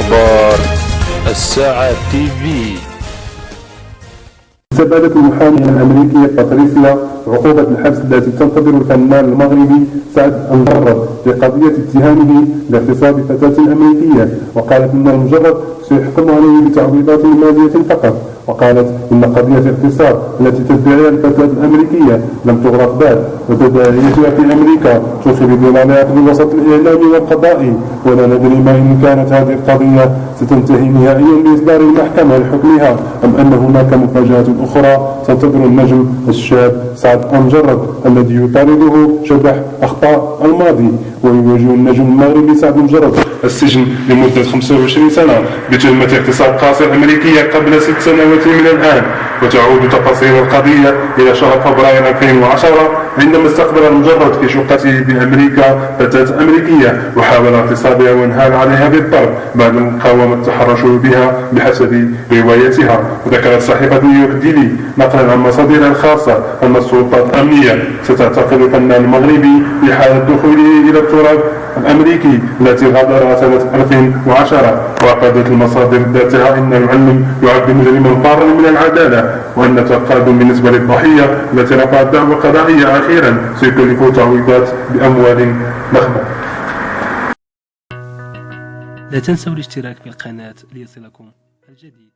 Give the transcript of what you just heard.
أخبار الساعة تي في. استبعدت المحامية الأمريكية باتريسيا عقوبة الحبس التي تنتظر الفنان المغربي سعد المجرد لقضية اتهامه باغتصاب فتاة أمريكية، وقالت إن المجرد سيحكم عليه بتعويضات مالية فقط. وقالت إن قضية الاغتصاب التي تدعيها الفتاة الأمريكية لم تغلق بعد، وتداعياتها في أمريكا تثير ظلالات في الوسط الإعلامي والقضائي، ولا ندري ما إن كانت هذه القضية ستنتهي نهائيا بإصدار المحكمة لحكمها، أم أن هناك مفاجآت أخرى تنتظر النجم الشاب سعد المجرد الذي يطارده شبح أخطاء الماضي. ويواجه النجم المغربي سعد المجرد السجن لمدة 25 سنة بتهمة اغتصاب قاصر أمريكية قبل 6 سنوات من الآن. وتعود تفاصيل القضية إلى شهر فبراير 2010 عندما استقبل المجرد في شقته بأمريكا فتاة أمريكية وحاول اغتصابها وانهال عليها بالضرب بعد المقاومة التحرش بها بحسب روايتها. وذكرت صحيفة نيويورك ديلي نقلا عن مصادرها الخاصة أن السلطات الأمنية ستعتقل الفنان المغربي في حالة دخوله إلى التراب الأمريكي التي غادرها سنة 2010. وأكدت المصادر ذاتها أن المعلم يعد مجرما فارا من العدالة، وأن التقادم بالنسبة للضحية التي رفعت دعوى قضائية أخيرا سيكلف تعويضات بأموال ضخمة. لا تنسوا الاشتراك بالقناة ليصلكم الجديد.